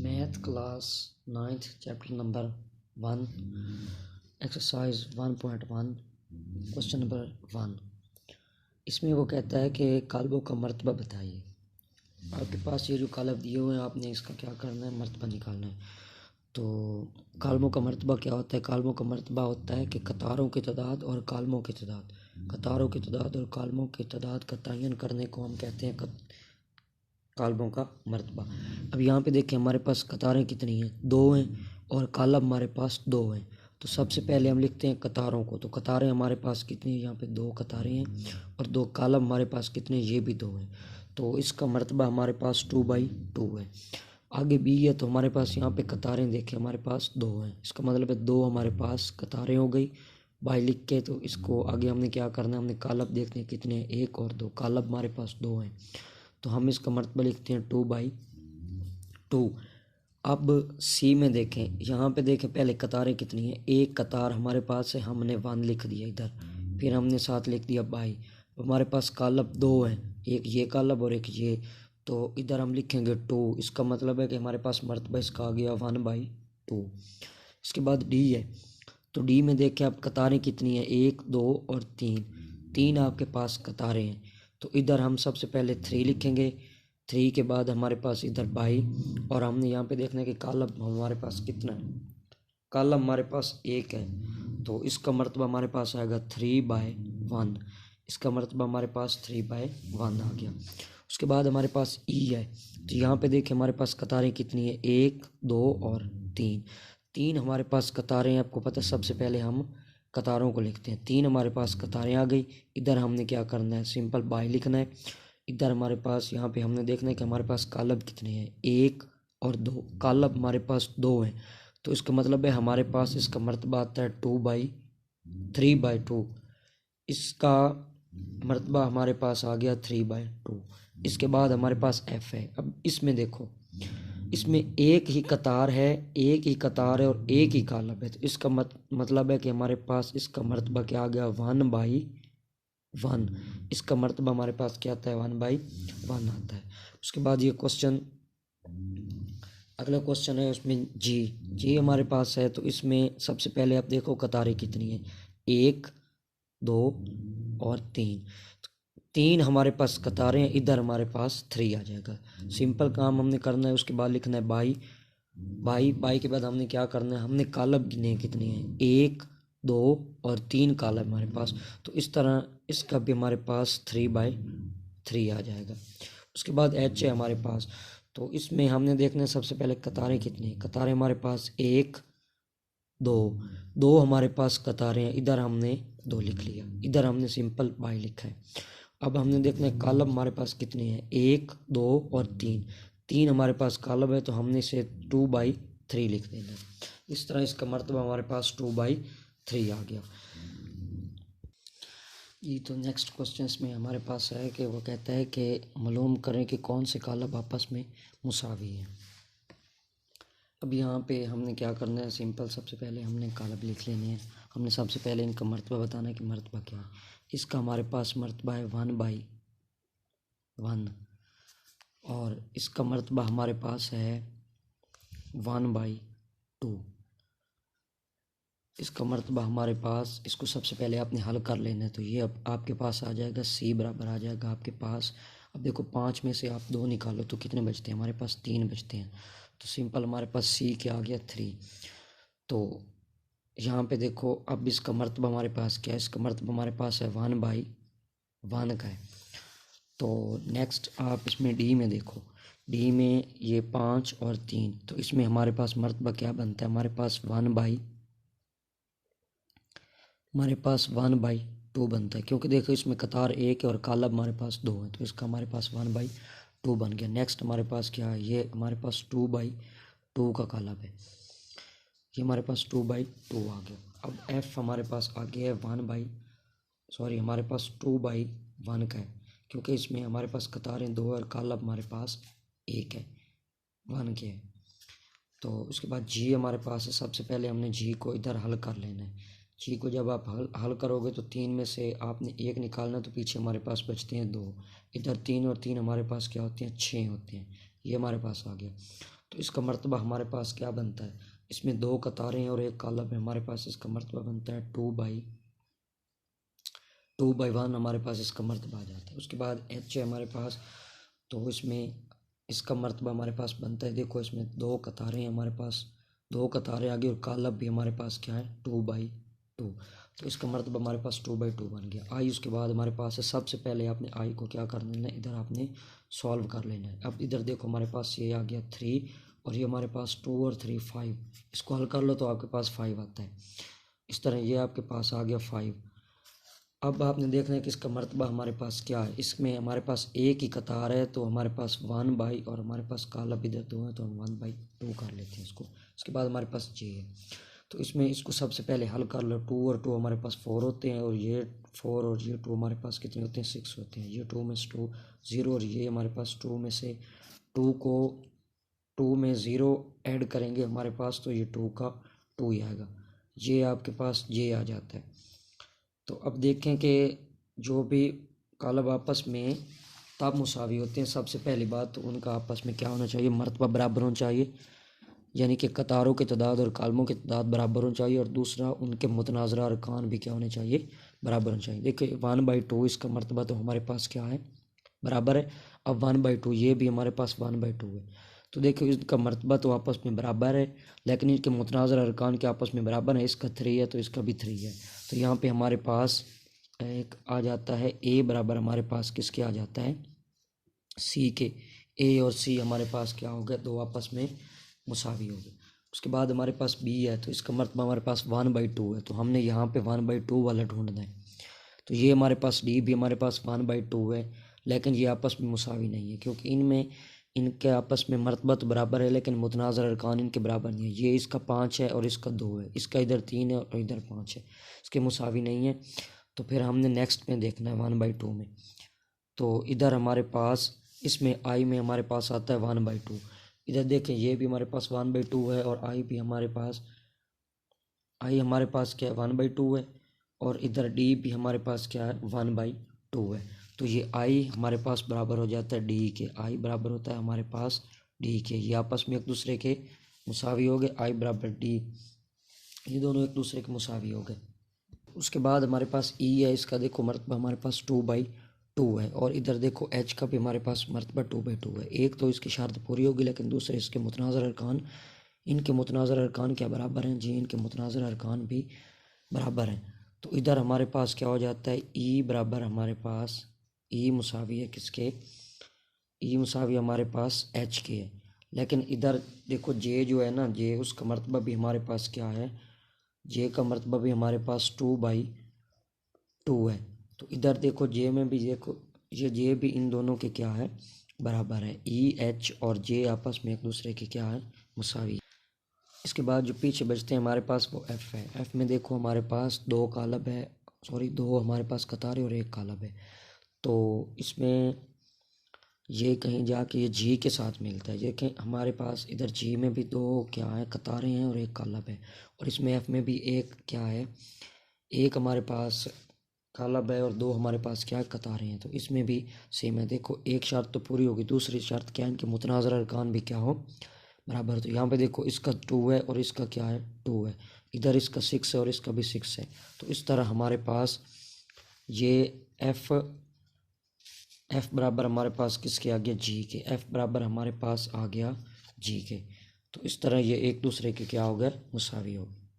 Math class 9th chapter number 1 exercise 1.1 question number 1। इसमें वो कहता है कि कालबों का मर्तबा बताइए। आपके पास ये जो कालब दिए हुए हैं, आपने इसका क्या करना है, मर्तबा निकालना है। तो कालमों का मर्तबा क्या होता है? कालमों का मर्तबा होता है कि कतारों की तादाद और कालमों की तादाद, कतारों की तादाद और कालमों की तादाद का तयन करने को हम कहते हैं कालमों का मर्तबा। अब यहाँ पे देखें, हमारे पास कतारें कितनी हैं? 2 हैं और कालब हमारे पास 2 हैं। तो सबसे पहले हम लिखते हैं कतारों को। तो कतारें हमारे पास कितनी हैं? यहाँ पे 2 कतारें हैं और 2 कालब हमारे पास कितने? ये भी 2 हैं। तो इसका मर्तबा हमारे पास 2/2 है। आगे बी है, तो हमारे पास यहाँ पे कतारें देखें, हमारे पास 2 हैं। इसका मतलब है 2 हमारे पास कतारें हो गई बाई लिख के। तो इसको आगे हमने क्या करना है, हमने कालब देखने कितने हैं, 1 और 2। कालब हमारे पास 2 हैं, तो हम इसका मर्तबा लिखते हैं 2/2। अब सी में देखें, यहाँ पे देखें पहले कतारें कितनी हैं। एक कतार हमारे पास है, हमने 1 लिख दिया इधर, फिर हमने 7 लिख दिया बाई। हमारे पास कालब 2 हैं, एक ये कालब और एक ये, तो इधर हम लिखेंगे 2। इसका मतलब है कि हमारे पास मर्तबा इसका आ गया 1/2। इसके बाद डी है, तो डी में देखें अब कतारें कितनी हैं, 1 2 और 3 आपके पास कतारें हैं। तो इधर हम सबसे पहले 3 लिखेंगे, 3 के बाद हमारे पास इधर बाई, और हमने यहाँ पे देखना है कि कालब हमारे पास कितना है। कालब हमारे पास 1 है, तो इसका मर्तबा हमारे पास आएगा 3/1। इसका मर्तबा हमारे पास 3/1 आ गया। उसके बाद हमारे पास ई है, तो यहाँ पे देखें हमारे पास कतारें कितनी है, 1 2 और 3 हमारे पास कतारें हैं। आपको पता है, सबसे पहले हम कतारों को लिखते हैं। 3 हमारे पास कतारें आ गई। इधर हमने क्या करना है, सिंपल बाई लिखना है। इधर हमारे पास यहाँ पे हमने देखना है कि हमारे पास कालब कितने हैं, 1 और 2। कालब हमारे पास 2 हैं, तो इसका मतलब है हमारे पास इसका मर्तबा आता है 3/2। इसका मर्तबा हमारे पास आ गया 3/2। इसके बाद हमारे पास एफ है। अब इसमें देखो, इसमें एक ही कतार है, एक ही कतार है और एक ही कालब है। तो इसका मतलब है कि हमारे पास इसका मर्तबा क्या आ गया, 1/1। इसका मर्तबा हमारे पास क्या आता है, 1/1 आता है। उसके बाद ये क्वेश्चन, अगला क्वेश्चन है, उसमें जी हमारे पास है। तो इसमें सबसे पहले आप देखो कतारें कितनी है, 1 2 और 3 हमारे पास कतारें हैं। इधर हमारे पास 3 आ जाएगा। सिंपल काम हमने करना है। उसके बाद लिखना है बाई के बाद हमने क्या करना है, हमने कालब गिने कितने हैं, 1 2 और 3 कालब हमारे पास। तो इस तरह इसका भी हमारे पास 3/3 आ जाएगा। उसके बाद एच है हमारे पास, तो इसमें हमने देखना है सबसे पहले कतारें कितनी हैं। कतारें हमारे पास 1 2 हमारे पास कतारें हैं। इधर हमने 2 लिख लिया, इधर हमने सिंपल बाई लिखा है। अब हमने देखना है कालब हमारे पास कितने हैं, 1 2 और 3 हमारे पास कालब है, तो हमने इसे 2/3 लिख देना है। इस तरह इसका मर्तबा हमारे पास 2/3 आ गया। ये तो नेक्स्ट क्वेश्चन में हमारे पास है कि वो कहता है कि मालूम करें कि कौन से कालब आपस में मुसावी हैं। अब यहाँ पे हमने क्या करना है, सिंपल सबसे पहले हमने कालब लिख लेने हैं। हमने सबसे पहले इनका मर्तबा बताना है कि मर्तबा क्या है। इसका हमारे पास मर्तबा है 1/1 और इसका मर्तबा हमारे पास है 1/2। इसका मर्तबा हमारे पास, इसको सबसे पहले आपने हल कर लेना है। तो ये अब आपके पास आ जाएगा, सी बराबर आ जाएगा आपके पास। अब देखो 5 में से आप 2 निकालो तो कितने बचते हैं, हमारे पास 3 बचते हैं। तो सिंपल हमारे पास सी क्या आ गया, 3। तो यहाँ पे देखो, अब इसका मर्तबा हमारे पास क्या है, इसका मर्तबा हमारे पास है 1/1 का है। तो नेक्स्ट आप इसमें डी में देखो, डी में ये 5 और 3, तो इसमें हमारे पास मर्तबा क्या बनता है, हमारे पास 1/2 बनता है। क्योंकि देखो इसमें कतार 1 है और कालब हमारे पास 2 है, तो इसका हमारे पास 1/2 बन गया। नेक्स्ट हमारे पास क्या है, ये हमारे पास 2/2 का कालब है, ये हमारे पास 2/2 आ गया। अब एफ हमारे पास आ गया है हमारे पास 2/1 का है, क्योंकि इसमें हमारे पास कतारें 2 और कालब हमारे पास 1 है, 1 के है। तो उसके बाद जी हमारे पास है। सबसे पहले हमने जी को इधर हल कर लेना है। जी को जब आप हल करोगे तो 3 में से आपने 1 निकालना, तो पीछे हमारे पास बचते हैं 2। इधर 3 और 3 हमारे पास क्या होते हैं, 6 होते हैं। ये हमारे पास आ गया। तो इसका मर्तबा हमारे पास क्या बनता है, इसमें 2 कतारें और 1 कॉलम है, हमारे पास इसका मर्तबा बनता है 2/1 हमारे पास इसका मर्तबा आ जाता है। उसके बाद h है हमारे पास, तो इसमें इसका मर्तबा हमारे पास बनता है, देखो इसमें 2 कतारें हैं हमारे पास, 2 कतारें आगे और कॉलम भी हमारे पास क्या है 2/2, तो इसका मर्तबा हमारे पास 2/2 बन गया। आई उसके बाद हमारे पास है, सबसे पहले आपने आई को क्या कर लेना है, इधर आपने सॉल्व कर लेना है। अब इधर देखो हमारे पास ये आ गया 3 और ये हमारे पास 2 और 3 5, इसको हल कर लो तो आपके पास 5 आता है। इस तरह ये आपके पास आ गया 5। अब आपने देखना है कि इसका मर्तबा हमारे पास क्या है, इसमें हमारे पास एक ही कतार है तो हमारे पास 1/, और हमारे पास कॉलम इधर 2 है तो हम 1/2 कर लेते हैं इसको। इसके बाद हमारे पास जे है, तो इसमें इसको सबसे पहले हल कर लो। 2 और 2 हमारे पास 4 होते हैं, और ये 4 और ये 2 हमारे पास कितने होते हैं 6 होते हैं। ये 2 में से 2 0, और ये हमारे पास 2 में से 2 में 0 ऐड करेंगे हमारे पास, तो ये 2 का 2 ही आएगा। ये आपके पास ये आ जाता है। तो अब देखें कि जो भी कॉलम आपस में तब मुसावी होते हैं, सबसे पहली बात तो उनका आपस में क्या होना चाहिए, मर्तबा बराबर होना चाहिए, यानी कि कतारों की तादाद और कॉलमों की तादाद बराबर होनी चाहिए, और दूसरा उनके मुतनाज़रा अरकान भी क्या होने चाहिए, बराबर होने चाहिए। देखिए 1/2 इसका मर्तबा तो हमारे पास क्या है, बराबर है। अब 1/2 ये भी हमारे पास 1/2 है, तो देखिए इसका मर्तबा तो आपस में बराबर है, लेकिन इनके मुतनाज़रा अरकान के आपस में बराबर है। इसका 3 है तो इसका भी 3 है, तो यहाँ पे हमारे पास एक आ जाता है ए बराबर हमारे पास किसके आ जाता है, सी के। ए और सी हमारे पास क्या हो गए, 2 आपस में मुसावी हो गए। उसके बाद हमारे पास बी है, तो इसका मर्तबा हमारे पास 1/2 है, तो हमने यहाँ पे 1/2 वाला ढूंढना है। तो ये हमारे पास डी भी हमारे पास 1/2 है, लेकिन ये आपस में मुसावी नहीं है, क्योंकि इनके आपस में मर्तबा तो बराबर है लेकिन मुतनाज़र अरकान इनके बराबर नहीं है। ये इसका 5 है और इसका 2 है, इसका इधर 3 है और इधर 5 है, इसके मुसावी नहीं है। तो फिर हमने नेक्स्ट में देखना है 1/2 में, तो इधर हमारे पास इसमें आई में हमारे पास आता है 1/2। इधर देखें ये भी हमारे पास 1/2 है, और आई भी हमारे पास क्या है 1/2 है, और इधर डी भी हमारे पास क्या है 1/2 है। तो ये आई हमारे पास बराबर हो जाता है डी के, आई बराबर होता है हमारे पास डी के, ये आपस में एक दूसरे के मुसावी हो गए, आई बराबर डी, ये दोनों एक दूसरे के मुसावी हो गए। उसके बाद हमारे पास ई है, इसका देखो मर्तबा हमारे पास 2/2 है, और इधर देखो एच का भी हमारे पास मर्तबा 2/2 है। एक तो इसकी शर्त पूरी होगी, लेकिन दूसरे इसके मुतनाज़र अरकान, इनके मुतनाज़र अरकान क्या बराबर हैं जी, इनके मुतनाज़र अरकान भी बराबर हैं। तो इधर हमारे पास क्या हो जाता है, ई बराबर हमारे पास ई मुसावी है किसके, ई मुसावी हमारे पास एच के है। लेकिन इधर देखो जे जो है ना, जे उसका मर्तबा भी हमारे पास क्या है, जे का मर्तबा भी हमारे पास 2/2 है। तो इधर देखो जे में भी देखो, ये जे भी इन दोनों के क्या है, बराबर है। ई एच और जे आपस में एक दूसरे के क्या है, मुसावी। इसके बाद जो पीछे बचते हैं हमारे पास वो एफ़ है। एफ़ में देखो हमारे पास 2 कॉलम है, सॉरी 2 हमारे पास कतारें और 1 कॉलम है। तो इसमें ये कहीं जाके ये जी के साथ मिलता है। देखें हमारे पास इधर जी में भी 2 क्या है, कतारें हैं और 1 कॉलम है, और इसमें एफ़ में भी एक क्या है, एक हमारे पास कॉलम है और 2 हमारे पास क्या है, कतारें हैं। तो इसमें भी सेम है। देखो एक शर्त तो पूरी होगी, दूसरी शर्त क्या है, इनके मुतनाज़र अरकान भी क्या हो, बराबर। तो यहाँ पे देखो इसका 2 है और इसका क्या है 2 है, इधर इसका 6 है और इसका भी 6 है। तो इस तरह हमारे पास ये एफ़ बराबर हमारे पास किसके आ गया, जी के। एफ़ बराबर हमारे पास आ गया जी के। तो इस तरह ये एक दूसरे के क्या हो गए, मुसावी हो गए।